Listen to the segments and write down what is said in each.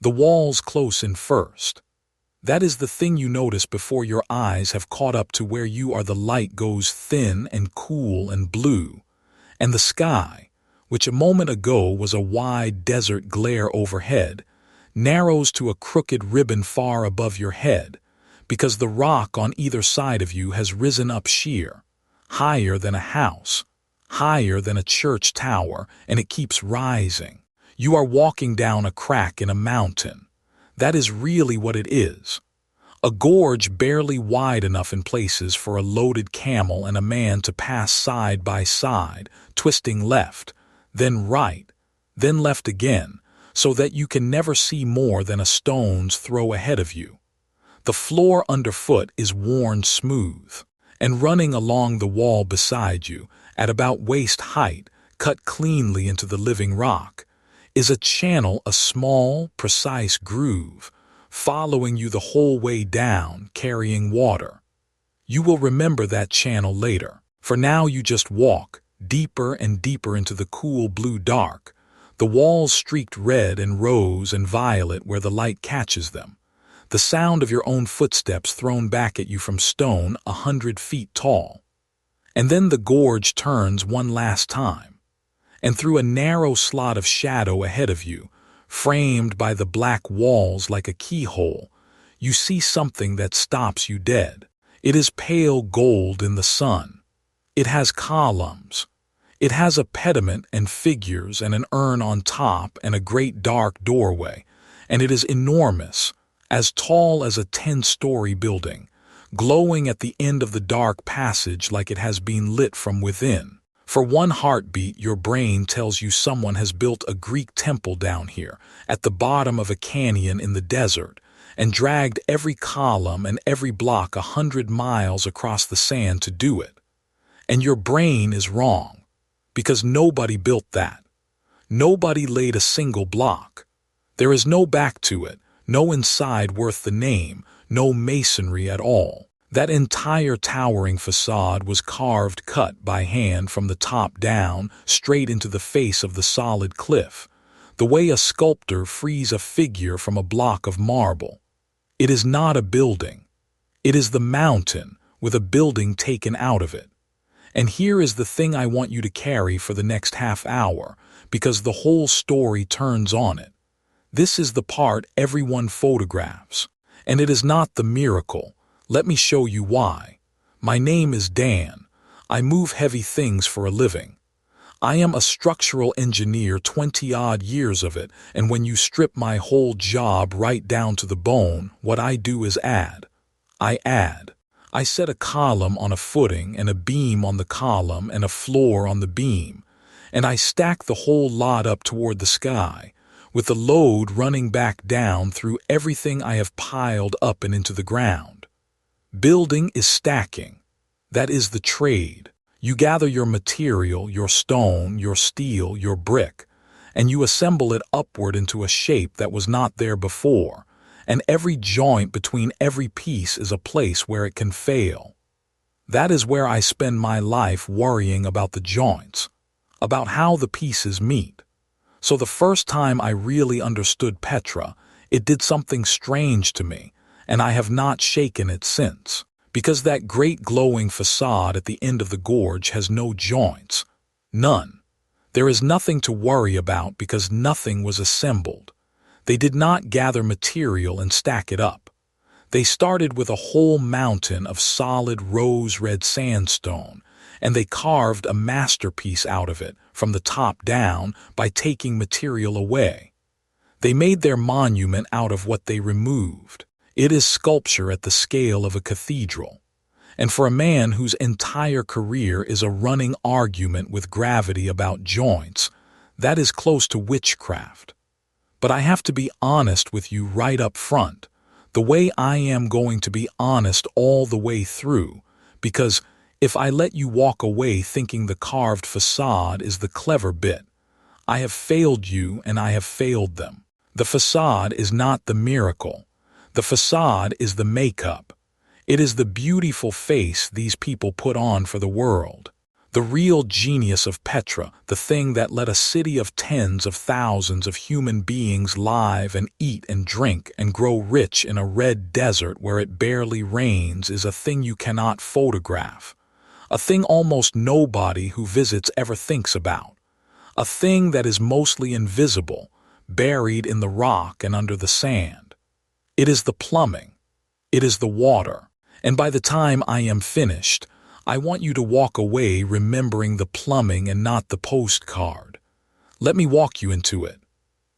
The walls close in first. That is the thing you notice before your eyes have caught up to where you are. The light goes thin and cool and blue, and the sky, which a moment ago was a wide desert glare overhead, narrows to a crooked ribbon far above your head, because the rock on either side of you has risen up sheer, higher than a house, higher than a church tower, and it keeps rising. You are walking down a crack in a mountain. That is really what it is. A gorge barely wide enough in places for a loaded camel and a man to pass side by side, twisting left, then right, then left again, so that you can never see more than a stone's throw ahead of you. The floor underfoot is worn smooth, and running along the wall beside you, at about waist height, cut cleanly into the living rock, is a channel, a small, precise groove, following you the whole way down, carrying water. You will remember that channel later, for now you just walk, deeper and deeper into the cool blue dark, the walls streaked red and rose and violet where the light catches them, the sound of your own footsteps thrown back at you from stone 100 feet tall. And then the gorge turns one last time, and through a narrow slot of shadow ahead of you, framed by the black walls like a keyhole, you see something that stops you dead. It is pale gold in the sun. It has columns. It has a pediment and figures and an urn on top and a great dark doorway, and it is enormous, as tall as a 10-story building, glowing at the end of the dark passage like it has been lit from within. For one heartbeat, your brain tells you someone has built a Greek temple down here, at the bottom of a canyon in the desert, and dragged every column and every block 100 miles across the sand to do it. And your brain is wrong, because nobody built that. Nobody laid a single block. There is no back to it, no inside worth the name, no masonry at all. That entire towering facade was cut by hand from the top down, straight into the face of the solid cliff, the way a sculptor frees a figure from a block of marble. It is not a building. It is the mountain, with a building taken out of it. And here is the thing I want you to carry for the next half hour, because the whole story turns on it. This is the part everyone photographs, and it is not the miracle. Let me show you why. My name is Dan. I move heavy things for a living. I am a structural engineer, 20-odd years of it, and when you strip my whole job right down to the bone, what I do is add. I add. I set a column on a footing and a beam on the column and a floor on the beam, and I stack the whole lot up toward the sky, with the load running back down through everything I have piled up and into the ground. Building is stacking. That is the trade. You gather your material, your stone, your steel, your brick, and you assemble it upward into a shape that was not there before, and every joint between every piece is a place where it can fail. That is where I spend my life worrying about the joints, about how the pieces meet. So the first time I really understood Petra, it did something strange to me, and I have not shaken it since, because that great glowing facade at the end of the gorge has no joints. None. There is nothing to worry about because nothing was assembled. They did not gather material and stack it up. They started with a whole mountain of solid rose-red sandstone, and they carved a masterpiece out of it from the top down by taking material away. They made their monument out of what they removed. It is sculpture at the scale of a cathedral. And for a man whose entire career is a running argument with gravity about joints, that is close to witchcraft. But I have to be honest with you right up front, the way I am going to be honest all the way through, because if I let you walk away thinking the carved facade is the clever bit, I have failed you and I have failed them. The facade is not the miracle. The facade is the makeup. It is the beautiful face these people put on for the world. The real genius of Petra, the thing that let a city of tens of thousands of human beings live and eat and drink and grow rich in a red desert where it barely rains, is a thing you cannot photograph. A thing almost nobody who visits ever thinks about. A thing that is mostly invisible, buried in the rock and under the sand. It is the plumbing. It is the water. And by the time I am finished, I want you to walk away remembering the plumbing and not the postcard. Let me walk you into it.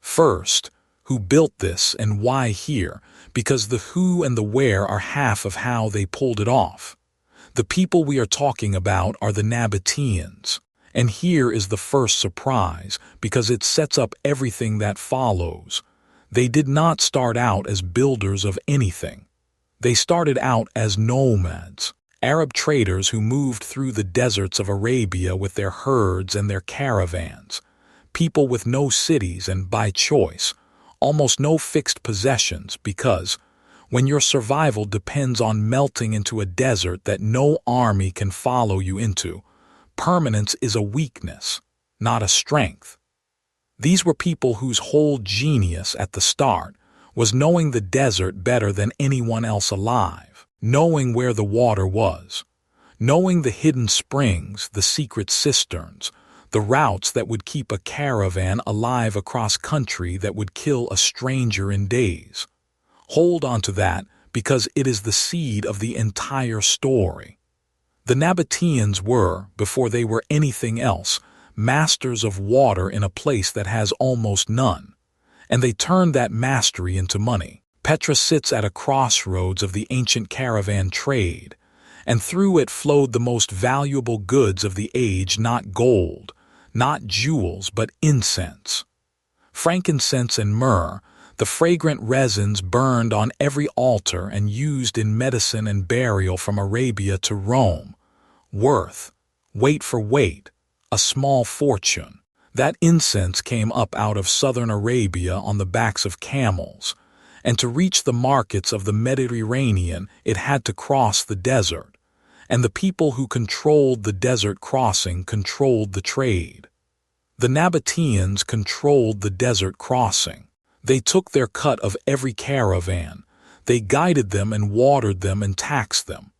First, who built this and why here? Because the who and the where are half of how they pulled it off. The people we are talking about are the Nabataeans. And here is the first surprise, because it sets up everything that follows. They did not start out as builders of anything. They started out as nomads. Arab traders who moved through the deserts of Arabia with their herds and their caravans, people with no cities and, by choice, almost no fixed possessions because, when your survival depends on melting into a desert that no army can follow you into, permanence is a weakness, not a strength. These were people whose whole genius at the start was knowing the desert better than anyone else alive. Knowing where the water was, knowing the hidden springs, the secret cisterns, the routes that would keep a caravan alive across country that would kill a stranger in days. Hold on to that, because it is the seed of the entire story. The Nabataeans were, before they were anything else, masters of water in a place that has almost none, and they turned that mastery into money. Petra sits at a crossroads of the ancient caravan trade, and through it flowed the most valuable goods of the age, not gold, not jewels, but incense. Frankincense and myrrh, the fragrant resins burned on every altar and used in medicine and burial from Arabia to Rome. Worth, weight for weight, a small fortune. That incense came up out of southern Arabia on the backs of camels, and to reach the markets of the Mediterranean it had to cross the desert, and the people who controlled the desert crossing controlled the trade. The Nabataeans controlled the desert crossing. They took their cut of every caravan, they guided them and watered them and taxed them.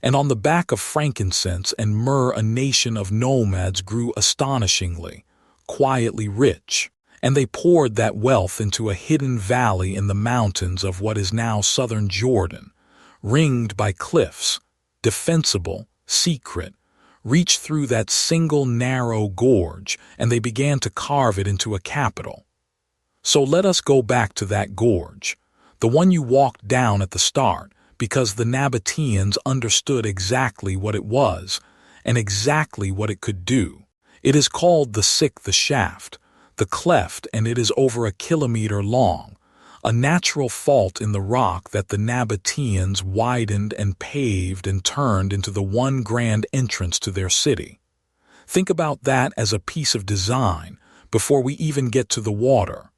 And on the back of frankincense and myrrh a nation of nomads grew astonishingly, quietly rich. And they poured that wealth into a hidden valley in the mountains of what is now southern Jordan, ringed by cliffs, defensible, secret, reached through that single narrow gorge, and they began to carve it into a capital. So let us go back to that gorge, the one you walked down at the start, because the Nabataeans understood exactly what it was and exactly what it could do. It is called the shaft, the cleft, and it is over 1 kilometer long, a natural fault in the rock that the Nabataeans widened and paved and turned into the one grand entrance to their city. Think about that as a piece of design before we even get to the water.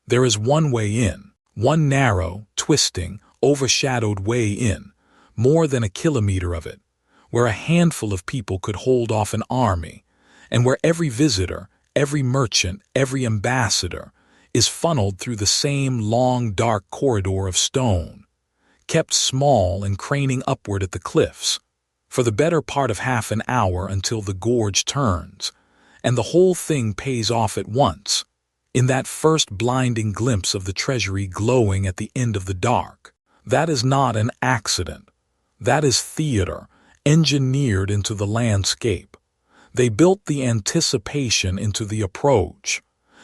There is one way in, one narrow, twisting, overshadowed way in, more than 1 kilometer of it, where a handful of people could hold off an army, and where every visitor, every merchant, every ambassador is funneled through the same long, dark corridor of stone, kept small and craning upward at the cliffs, for the better part of half an hour until the gorge turns, and the whole thing pays off at once, in that first blinding glimpse of the treasury glowing at the end of the dark. That is not an accident. That is theater, engineered into the landscape. They built the anticipation into the approach,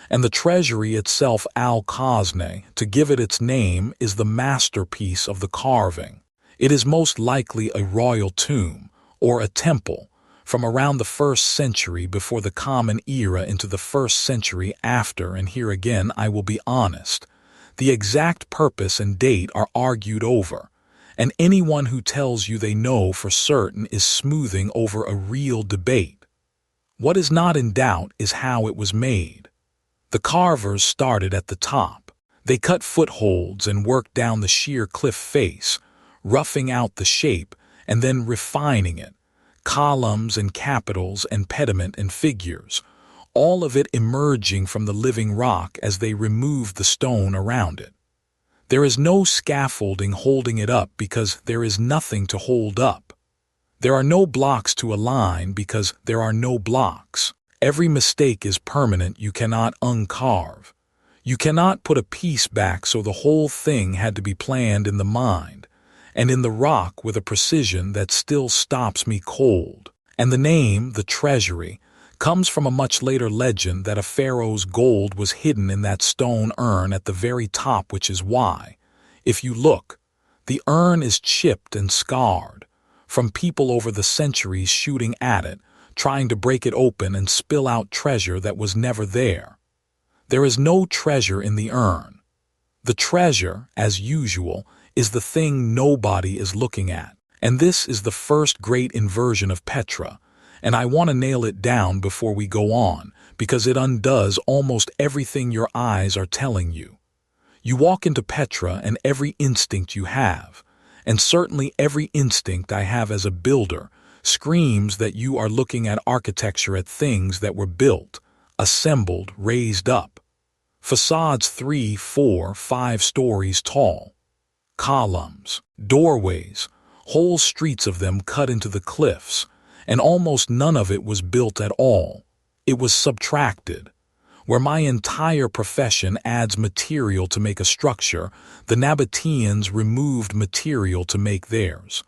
and the treasury itself, al-khazneh, to give it its name, is the masterpiece of the carving. It is most likely a royal tomb, or a temple, from around the 1st century before the Common Era into the 1st century after, and here again I will be honest. The exact purpose and date are argued over, and anyone who tells you they know for certain is smoothing over a real debate. What is not in doubt is how it was made. The carvers started at the top. They cut footholds and worked down the sheer cliff face, roughing out the shape and then refining it, columns and capitals and pediment and figures, all of it emerging from the living rock as they removed the stone around it. There is no scaffolding holding it up because there is nothing to hold up. There are no blocks to align because there are no blocks. Every mistake is permanent. You cannot uncarve. You cannot put a piece back, so the whole thing had to be planned in the mind and in the rock with a precision that still stops me cold. And the name, the Treasury, comes from a much later legend that a pharaoh's gold was hidden in that stone urn at the very top, which is why, if you look, the urn is chipped and scarred from people over the centuries shooting at it, trying to break it open and spill out treasure that was never there. There is no treasure in the urn. The treasure, as usual, is the thing nobody is looking at. And this is the first great inversion of Petra, and I want to nail it down before we go on, because it undoes almost everything your eyes are telling you. You walk into Petra and every instinct you have, and certainly every instinct I have as a builder, screams that you are looking at architecture, at things that were built, assembled, raised up. Facades 3, 4, 5 stories tall. Columns, doorways, whole streets of them cut into the cliffs, and almost none of it was built at all. It was subtracted. Where my entire profession adds material to make a structure, the Nabataeans removed material to make theirs.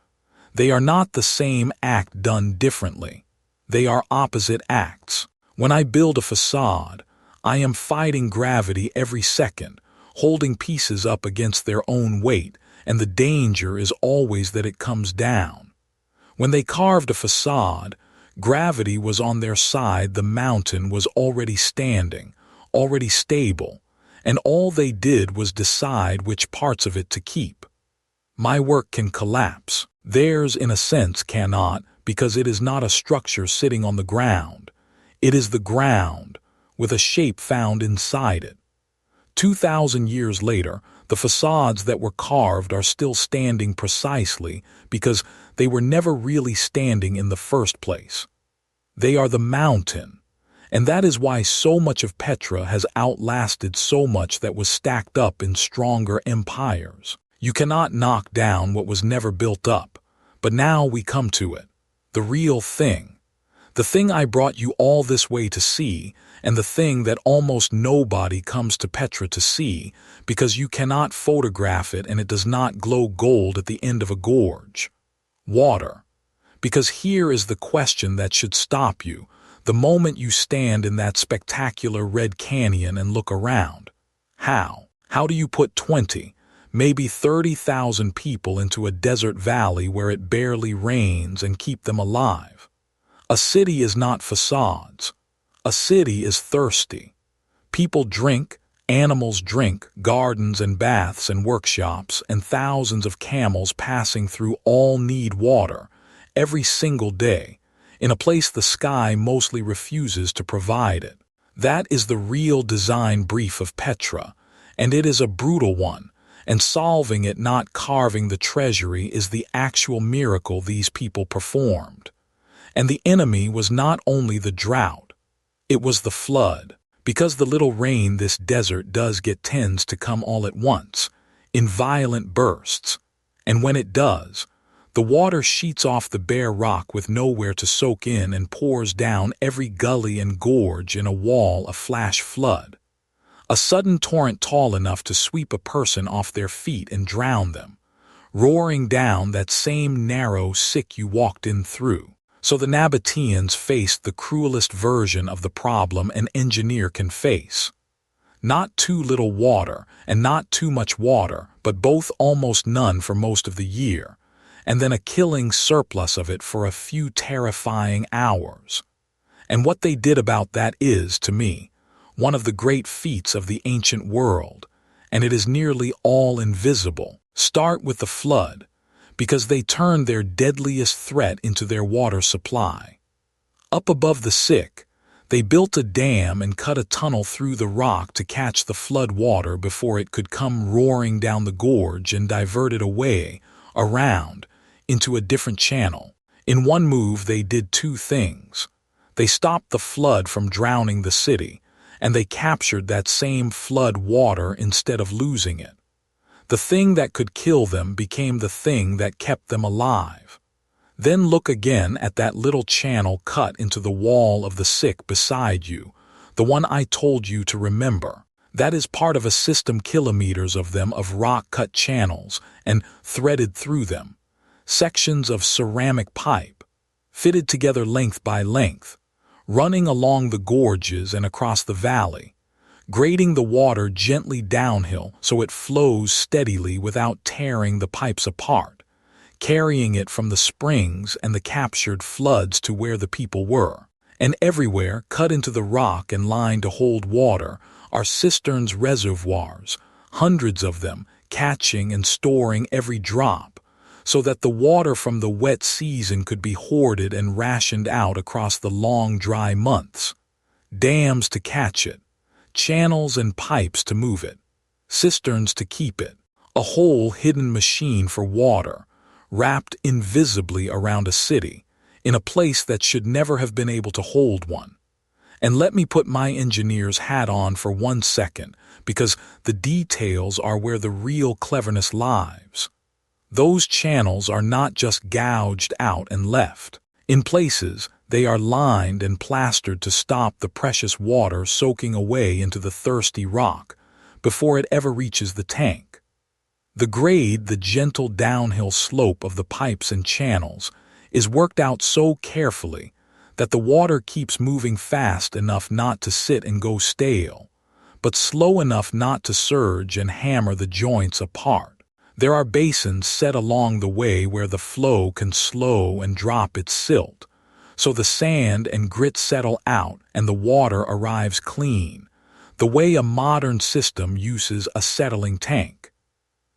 They are not the same act done differently. They are opposite acts. When I build a facade, I am fighting gravity every second, holding pieces up against their own weight, and the danger is always that it comes down. When they carved a facade, gravity was on their side. The mountain was already standing, already stable, and all they did was decide which parts of it to keep. My work can collapse. Theirs, in a sense, cannot, because it is not a structure sitting on the ground. It is the ground, with a shape found inside it. 2,000 years later, the facades that were carved are still standing precisely because they were never really standing in the first place. They are the mountain, and that is why so much of Petra has outlasted so much that was stacked up in stronger empires. You cannot knock down what was never built up, but now we come to it, the real thing. The thing I brought you all this way to see, and the thing that almost nobody comes to Petra to see, because you cannot photograph it and it does not glow gold at the end of a gorge. Water. Because here is the question that should stop you, the moment you stand in that spectacular red canyon and look around. How? How do you put 20, maybe 30,000 people into a desert valley where it barely rains and keep them alive? A city is not facades. A city is thirsty. People drink, animals drink, gardens and baths and workshops and thousands of camels passing through all need water every single day in a place the sky mostly refuses to provide it. That is the real design brief of Petra, and it is a brutal one, and solving it, not carving the treasury, is the actual miracle these people performed. And the enemy was not only the drought, it was the flood. Because the little rain this desert does get tends to come all at once, in violent bursts. And when it does, the water sheets off the bare rock with nowhere to soak in and pours down every gully and gorge in a wall, a flash flood. A sudden torrent tall enough to sweep a person off their feet and drown them, roaring down that same narrow sick you walked in through. So the Nabataeans faced the cruelest version of the problem an engineer can face. Not too little water and not too much water, but both almost none for most of the year, and then a killing surplus of it for a few terrifying hours. And what they did about that is, to me, one of the great feats of the ancient world, and it is nearly all invisible. Start with the flood, because they turned their deadliest threat into their water supply. Up above the sick, they built a dam and cut a tunnel through the rock to catch the flood water before it could come roaring down the gorge and divert it away, around, into a different channel. In one move they did two things. They stopped the flood from drowning the city, and they captured that same flood water instead of losing it. The thing that could kill them became the thing that kept them alive. Then look again at that little channel cut into the wall of the sick beside you, the one I told you to remember. That is part of a system, kilometers of them, of rock-cut channels, and threaded through them, sections of ceramic pipe, fitted together length by length, running along the gorges and across the valley, grading the water gently downhill so it flows steadily without tearing the pipes apart, carrying it from the springs and the captured floods to where the people were. And everywhere, cut into the rock and lined to hold water, are cisterns, reservoirs, hundreds of them, catching and storing every drop, so that the water from the wet season could be hoarded and rationed out across the long dry months. Dams to catch it, channels and pipes to move it, cisterns to keep it, a whole hidden machine for water, wrapped invisibly around a city, in a place that should never have been able to hold one. And let me put my engineer's hat on for 1 second, because the details are where the real cleverness lies. Those channels are not just gouged out and left. In places, they are lined and plastered to stop the precious water soaking away into the thirsty rock before it ever reaches the tank. The grade, the gentle downhill slope of the pipes and channels, is worked out so carefully that the water keeps moving fast enough not to sit and go stale, but slow enough not to surge and hammer the joints apart. There are basins set along the way where the flow can slow and drop its silt, so the sand and grit settle out and the water arrives clean, the way a modern system uses a settling tank.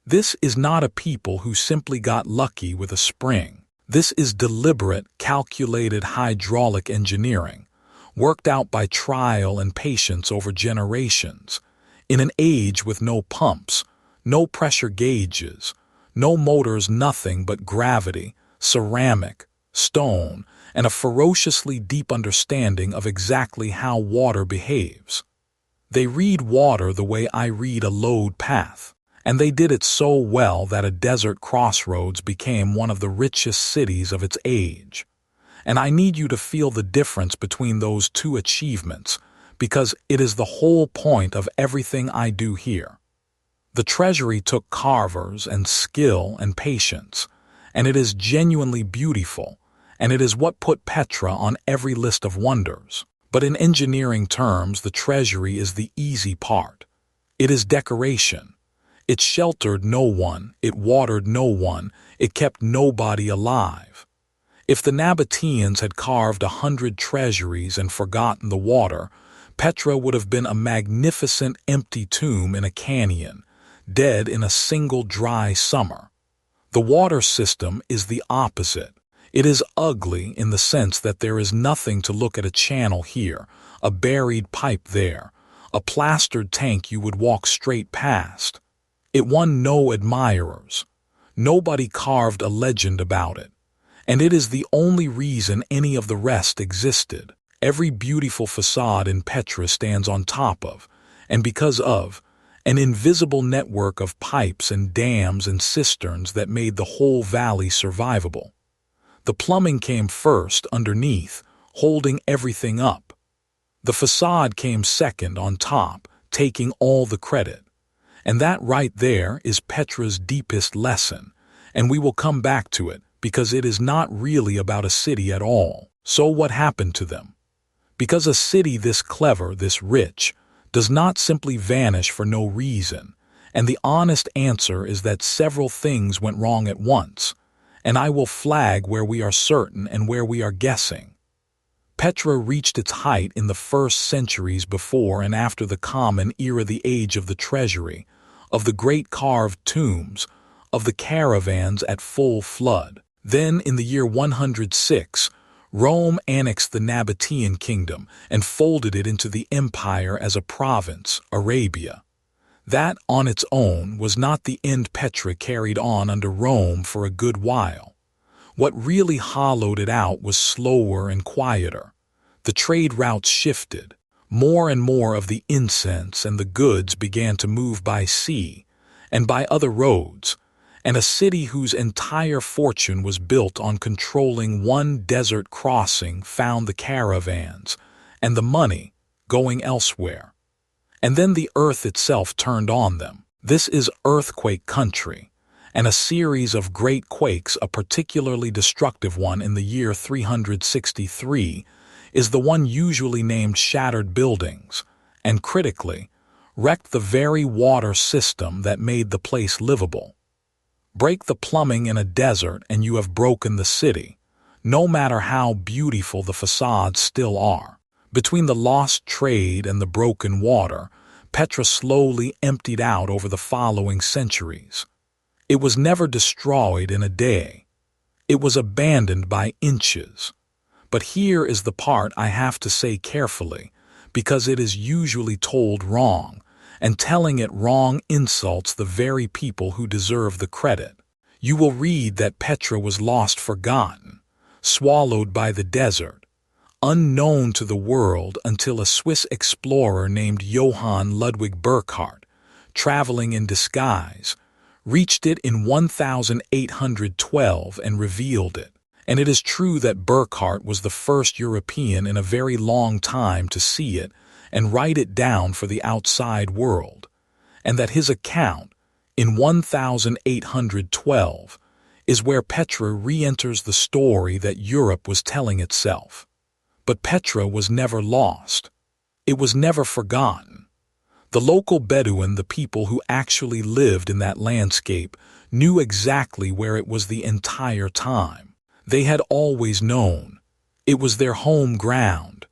This is not a people who simply got lucky with a spring. This is deliberate, calculated hydraulic engineering, worked out by trial and patience over generations, in an age with no pumps, no pressure gauges, no motors, nothing but gravity, ceramic, stone, and a ferociously deep understanding of exactly how water behaves. They read water the way I read a load path, and they did it so well that a desert crossroads became one of the richest cities of its age. And I need you to feel the difference between those two achievements, because it is the whole point of everything I do here. The Treasury took carvers and skill and patience, and it is genuinely beautiful, and it is what put Petra on every list of wonders. But in engineering terms, the Treasury is the easy part. It is decoration. It sheltered no one, it watered no one, it kept nobody alive. If the Nabataeans had carved 100 treasuries and forgotten the water, Petra would have been a magnificent empty tomb in a canyon, dead in a single dry summer. The water system is the opposite. It is ugly in the sense that there is nothing to look at: a channel here, a buried pipe there, a plastered tank you would walk straight past. It won no admirers. Nobody carved a legend about it. And it is the only reason any of the rest existed. Every beautiful facade in Petra stands on top of, and because of, an invisible network of pipes and dams and cisterns that made the whole valley survivable. The plumbing came first underneath, holding everything up. The facade came second on top, taking all the credit. And that right there is Petra's deepest lesson, and we will come back to it because it is not really about a city at all. So what happened to them? Because a city this clever, this rich, does not simply vanish for no reason, and the honest answer is that several things went wrong at once, and I will flag where we are certain and where we are guessing. Petra reached its height in the first centuries before and after the Common Era, the age of the Treasury, of the great carved tombs, of the caravans at full flood. Then, in the year 106, Rome annexed the Nabataean kingdom and folded it into the empire as a province, Arabia. That, on its own, was not the end. Petra carried on under Rome for a good while. What really hollowed it out was slower and quieter. The trade routes shifted. More and more of the incense and the goods began to move by sea and by other roads, and a city whose entire fortune was built on controlling one desert crossing found the caravans and the money going elsewhere. And then the earth itself turned on them. This is earthquake country, and a series of great quakes, a particularly destructive one in the year 363, is the one usually named shattered buildings, and critically, wrecked the very water system that made the place livable. Break the plumbing in a desert and you have broken the city, no matter how beautiful the facades still are. Between the lost trade and the broken water, Petra slowly emptied out over the following centuries. It was never destroyed in a day. It was abandoned by inches. But here is the part I have to say carefully, because it is usually told wrong, and telling it wrong insults the very people who deserve the credit. You will read that Petra was lost, forgotten, swallowed by the desert, unknown to the world until a Swiss explorer named Johann Ludwig Burckhardt, traveling in disguise, reached it in 1812 and revealed it. And it is true that Burckhardt was the first European in a very long time to see it and write it down for the outside world, and that his account, in 1812, is where Petra re-enters the story that Europe was telling itself. But Petra was never lost. It was never forgotten. The local Bedouin, the people who actually lived in that landscape, knew exactly where it was the entire time. They had always known. It was their home ground.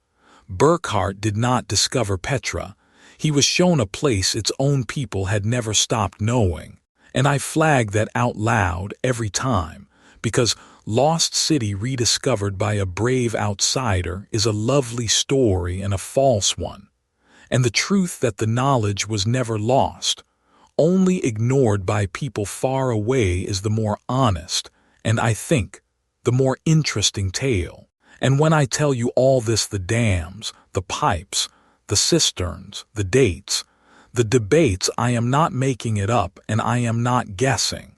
Burckhardt did not discover Petra. He was shown a place its own people had never stopped knowing. And I flag that out loud every time, because Lost City rediscovered by a brave outsider is a lovely story and a false one. And the truth that the knowledge was never lost, only ignored by people far away, is the more honest, and I think, the more interesting tale. And when I tell you all this, the dams, the pipes, the cisterns, the dates, the debates, I am not making it up and I am not guessing.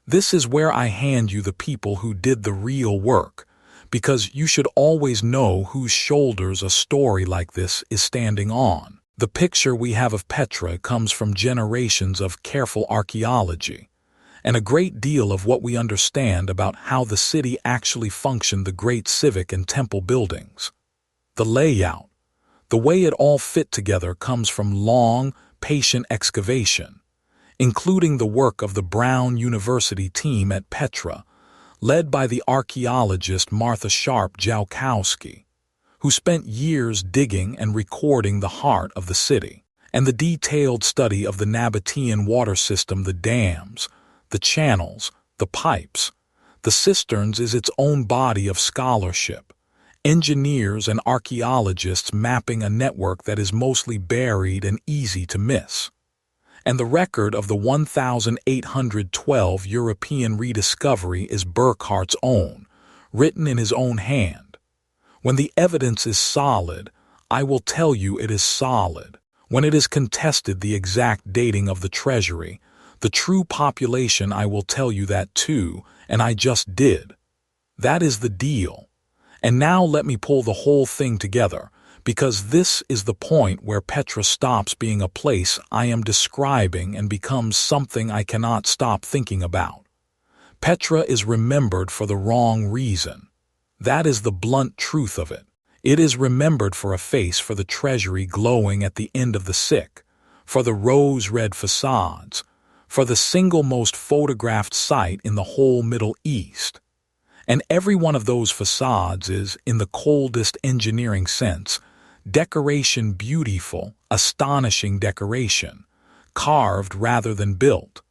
This is where I hand you the people who did the real work, because you should always know whose shoulders a story like this is standing on. The picture we have of Petra comes from generations of careful archaeology, and a great deal of what we understand about how the city actually functioned, the great civic and temple buildings. The layout, the way it all fit together, comes from long, patient excavation, including the work of the Brown University team at Petra, led by the archaeologist Martha Sharp Joukowski, who spent years digging and recording the heart of the city, and the detailed study of the Nabataean water system, the dams, the channels, the pipes. The cisterns is its own body of scholarship, engineers and archaeologists mapping a network that is mostly buried and easy to miss. And the record of the 1812 European rediscovery is Burckhardt's own, written in his own hand. When the evidence is solid, I will tell you it is solid. When it is contested, the exact dating of the Treasury, the true population, I will tell you that too, and I just did. That is the deal. And now let me pull the whole thing together, because this is the point where Petra stops being a place I am describing and becomes something I cannot stop thinking about. Petra is remembered for the wrong reason. That is the blunt truth of it. It is remembered for a face, for the treasury glowing at the end of the sick, for the rose-red facades, for the single most photographed site in the whole Middle East. And every one of those facades is, in the coldest engineering sense, decoration, beautiful, astonishing decoration, carved rather than built,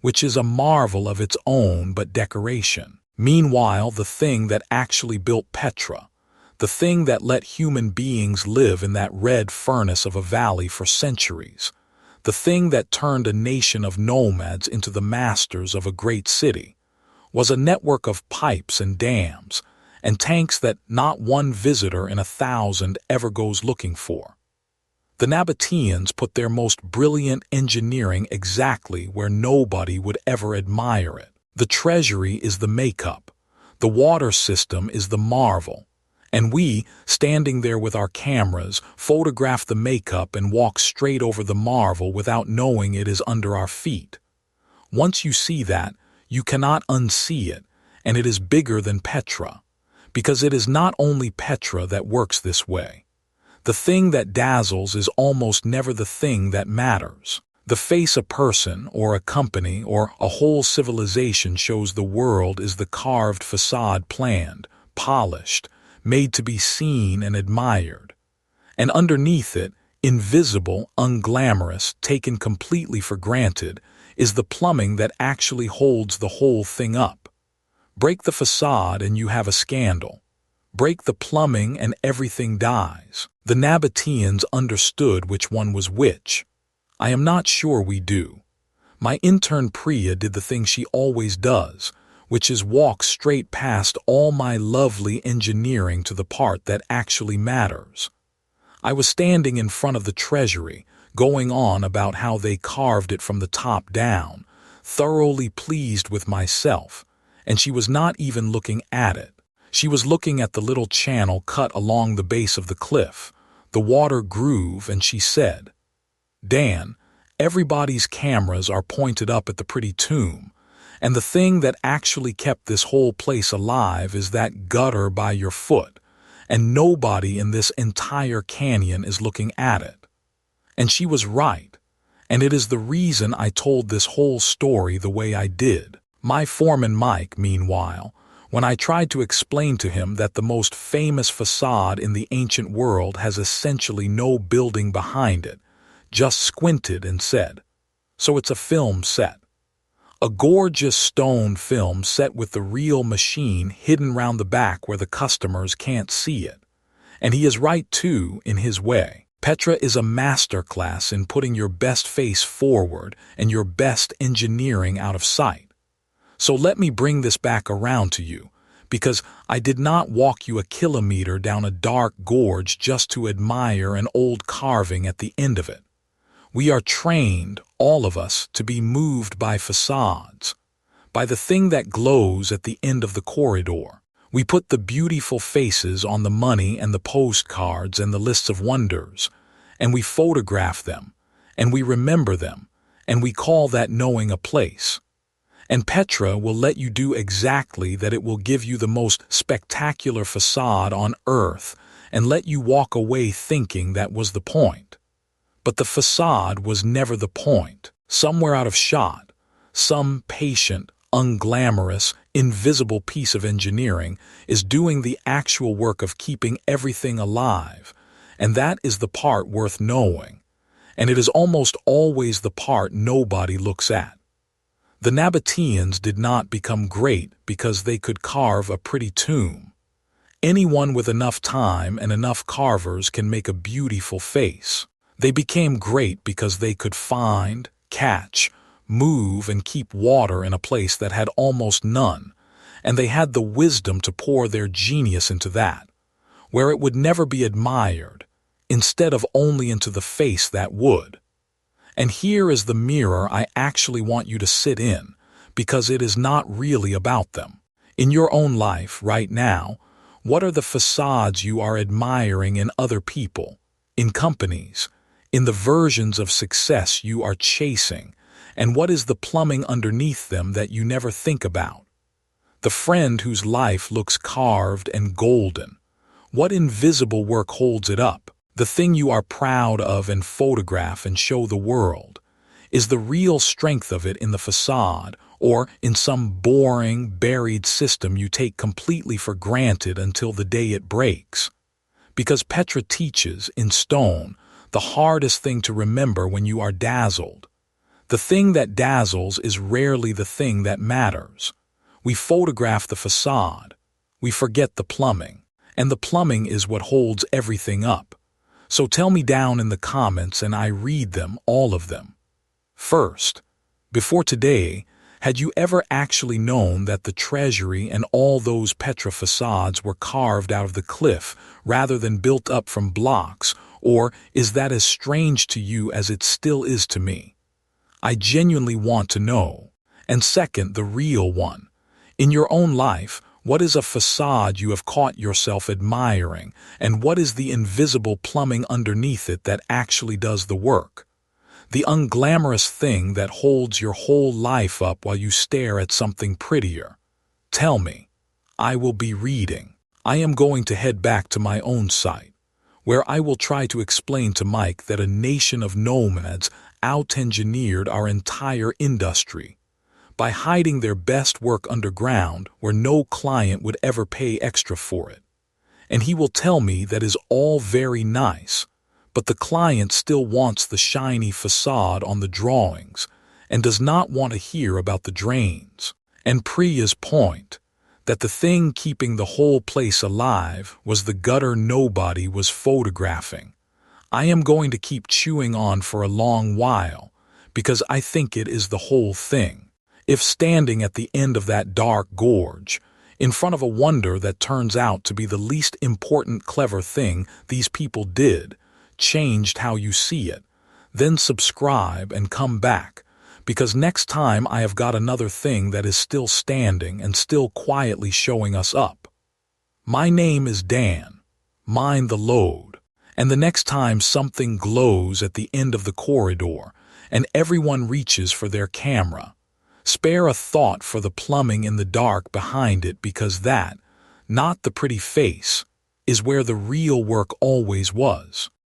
which is a marvel of its own, but decoration. Meanwhile, the thing that actually built Petra, the thing that let human beings live in that red furnace of a valley for centuries, the thing that turned a nation of nomads into the masters of a great city, was a network of pipes and dams, and tanks that not one visitor in 1,000 ever goes looking for. The Nabataeans put their most brilliant engineering exactly where nobody would ever admire it. The Treasury is the makeup, the water system is the marvel, and we, standing there with our cameras, photograph the makeup and walk straight over the marvel without knowing it is under our feet. Once you see that, you cannot unsee it, and it is bigger than Petra, because it is not only Petra that works this way. The thing that dazzles is almost never the thing that matters. The face a person, or a company, or a whole civilization shows the world is the carved facade planned, polished, made to be seen and admired. And underneath it, invisible, unglamorous, taken completely for granted, is the plumbing that actually holds the whole thing up. Break the facade and you have a scandal. Break the plumbing and everything dies. The Nabataeans understood which one was which. I am not sure we do. My intern Priya did the thing she always does, which is walk straight past all my lovely engineering to the part that actually matters. I was standing in front of the Treasury, going on about how they carved it from the top down, thoroughly pleased with myself, and she was not even looking at it. She was looking at the little channel cut along the base of the cliff, the water groove, and she said, "Dan, everybody's cameras are pointed up at the pretty tomb, and the thing that actually kept this whole place alive is that gutter by your foot, and nobody in this entire canyon is looking at it." And she was right, and it is the reason I told this whole story the way I did. My foreman Mike, meanwhile, when I tried to explain to him that the most famous facade in the ancient world has essentially no building behind it, just squinted and said, "So it's a film set. A gorgeous stone film set with the real machine hidden round the back where the customers can't see it." And he is right too, in his way. Petra is a masterclass in putting your best face forward and your best engineering out of sight. So let me bring this back around to you, because I did not walk you a kilometre down a dark gorge just to admire an old carving at the end of it. We are trained, all of us, to be moved by facades, by the thing that glows at the end of the corridor. We put the beautiful faces on the money and the postcards and the lists of wonders, and we photograph them, and we remember them, and we call that knowing a place. And Petra will let you do exactly that. It will give you the most spectacular facade on earth and let you walk away thinking that was the point. But the facade was never the point. Somewhere out of shot, some patient, unglamorous, invisible piece of engineering is doing the actual work of keeping everything alive, and that is the part worth knowing, and it is almost always the part nobody looks at. The Nabataeans did not become great because they could carve a pretty tomb. Anyone with enough time and enough carvers can make a beautiful face. They became great because they could find, catch, move, and keep water in a place that had almost none, and they had the wisdom to pour their genius into that, where it would never be admired, instead of only into the face that would. And here is the mirror I actually want you to sit in, because it is not really about them. In your own life, right now, what are the facades you are admiring in other people, in companies, in the versions of success you are chasing, and what is the plumbing underneath them that you never think about? The friend whose life looks carved and golden, what invisible work holds it up? The thing you are proud of and photograph and show the world. Is the real strength of it in the facade or in some boring, buried system you take completely for granted until the day it breaks? Because Petra teaches, in stone, the hardest thing to remember when you are dazzled. The thing that dazzles is rarely the thing that matters. We photograph the facade. We forget the plumbing. And the plumbing is what holds everything up. So tell me down in the comments and I read them, all of them. First, before today, Had you ever actually known that the Treasury and all those Petra facades were carved out of the cliff rather than built up from blocks, or is that as strange to you as it still is to me? I genuinely want to know. And second, the real one. In your own life, what is a facade you have caught yourself admiring, and what is the invisible plumbing underneath it that actually does the work? The unglamorous thing that holds your whole life up while you stare at something prettier. Tell me. I will be reading. I am going to head back to my own site, where I will try to explain to Mike that a nation of nomads out-engineered our entire industry by hiding their best work underground where no client would ever pay extra for it. And he will tell me that is all very nice, but the client still wants the shiny facade on the drawings and does not want to hear about the drains. And Priya's point, that the thing keeping the whole place alive was the gutter nobody was photographing. I am going to keep chewing on for a long while, because I think it is the whole thing. If standing at the end of that dark gorge, in front of a wonder that turns out to be the least important clever thing these people did, changed how you see it, then subscribe and come back, because next time I have got another thing that is still standing and still quietly showing us up. My name is Dan. Mind the load. And the next time something glows at the end of the corridor and everyone reaches for their camera, spare a thought for the plumbing in the dark behind it, because that, not the pretty face, is where the real work always was.